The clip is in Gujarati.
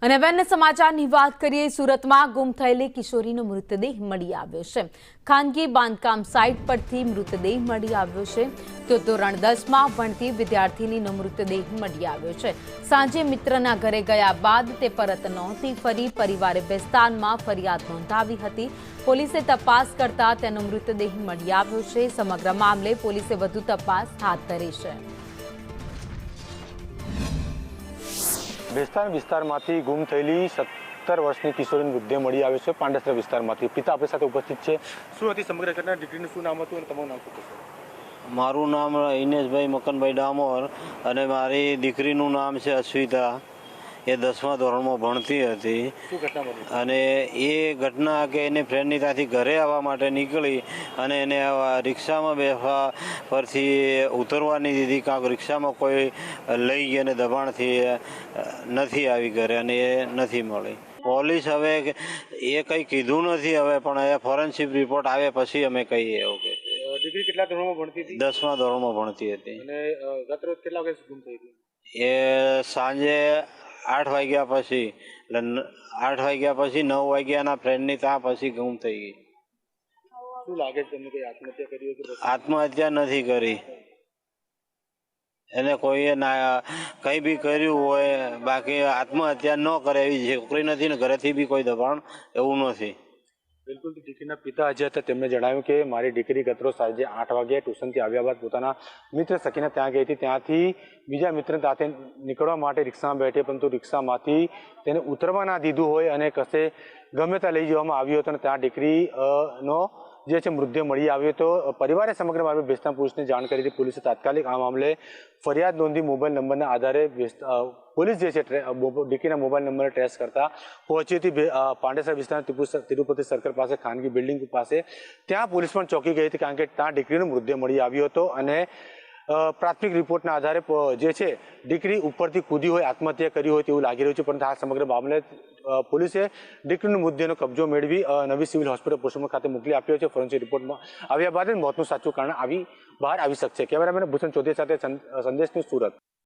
અને હવે અન્ય સમાચારની વાત કરીએ। સુરતમાં ગુમ થયેલી કિશોરીનો મૃતદેહ મળી આવ્યો છે। ખાનગી બાંધકામ સાઇટ પરથી મૃતદેહ મળી આવ્યો છે। તો ધોરણ 10માં ભણતી વિદ્યાર્થીનીનો મૃતદેહ મળી આવ્યો છે। સાંજે મિત્રના ઘરે ગયા બાદ તે પરત નહોતી ફરી। પરિવારે બેસ્તાનમાં ફરિયાદ નોંધાવી હતી। પોલીસે તપાસ કરતા તેનો મૃતદેહ મળી આવ્યો છે। સમગ્ર મામલે પોલીસે વધુ તપાસ હાથ ધરી છે। બેસ્તાન વિસ્તારમાંથી ગુમ થયેલી 17 વર્ષની કિશોરીનો મૃતદેહ મળી આવ્યો છે પાંડેસરા વિસ્તારમાંથી। પિતા આપણી સાથે ઉપસ્થિત છે। શું હતી સમગ્ર ઘટના? દીકરીનું શું નામ હતું અને તમારું નામ શું છે? મારું નામ ઇનેશભાઈ મકનભાઈ ડામોર અને મારી દીકરીનું નામ છે અશ્વિતા। એ 10મા ધોરણમાં ભણતી હતી શું ઘટના બની અને એ ઘટના કે એની ફ્રેન્ડની ત્યાંથી ઘરે આવવા માટે નીકળી અને એને રિક્ષામાં બેસવા પરથી ઉતરવા નહીં દીધી। કાંક રિક્ષામાં કોઈ લઈ ગઈ અને દબાણથી નથી આવી ઘરે અને એ નથી મળી। પોલીસ હવે એ કંઈ કીધું નથી હવે, પણ એ ફોરેન્સિક રિપોર્ટ આવે પછી અમે કહીએ એવું કે। દીકરી કેટલા ધોરણમાં ભણતી હતી? 10મા ધોરણમાં ભણતી હતી અને ગત રોજ કેટલા વાગે ગુમ થઈ હતી? એ સાંજે 8 વાગ્યા પછી, એટલે 8 વાગ્યા પછી 9 વાગ્યાના ફ્રેન્ડની ત્યાં પછી ગુમ થઈ ગઈ। શું લાગે છે તમને? કોઈ આત્મહત્યા કરી હોય કે? આત્મહત્યા નથી કરી, એને કોઈએ કંઈ બી કર્યું હોય, બાકી આત્મહત્યા ન કરે એવી છોકરી નથી ને ઘરેથી બી કોઈ દબાણ એવું નથી। બિલકુલ, દીકરીના પિતા જે હતા તેમણે જણાવ્યું કે મારી દીકરી ગતરોજ સાંજે 8 વાગે ટ્યુશનથી આવ્યા બાદ પોતાના મિત્ર સખીના ત્યાં ગઈ હતી। ત્યાંથી બીજા મિત્ર સાથે નીકળવા માટે રિક્ષામાં બેઠી, પરંતુ રિક્ષામાંથી તેને ઉતરવા ના દીધું હોય અને કશે ગમે ત્યાં લઈ જવામાં આવ્યો હતો અને ત્યાં દીકરી નો જે છે મૃતદેહ મળી આવ્યો હતો। પરિવારે સમગ્ર મામલે બેસ્તાન પોલીસને જાણ કરી હતી। પોલીસે તાત્કાલિક આ મામલે ફરિયાદ નોંધી મોબાઈલ નંબરના આધારે પોલીસ જે છે દીકરીના મોબાઈલ નંબર ટ્રેસ કરતા પહોંચી હતી પાંડેસરા વિસ્તારના તિરુપતિ સર્કલ પાસે ખાનગી બિલ્ડિંગ પાસે। ત્યાં પોલીસ પણ ચોંકી ગઈ હતી, કારણ કે ત્યાં દીકરીનો મૃતદેહ મળી આવ્યો હતો અને પ્રાથમિક રિપોર્ટના આધારે જે છે દીકરી ઉપરથી કૂદી હોય, આત્મહત્યા કરી હોય તેવું લાગી રહ્યું છે। પરંતુ આ સમગ્ર મામલે પોલીસે દીકરીનો મૃતદેહનો કબજો મેળવી નવી સિવિલ હોસ્પિટલ પોસ્ટમોર્ટમ ખાતે મોકલી આપ્યો છે। ફોરેન્સિક રિપોર્ટમાં આવ્યા બાદ મોતનું સાચું કારણ બહાર આવી શકશે। કેમેરામેન ભૂષણ ચૌધરી સાથે સંદેશ ન્યૂઝ, સુરત।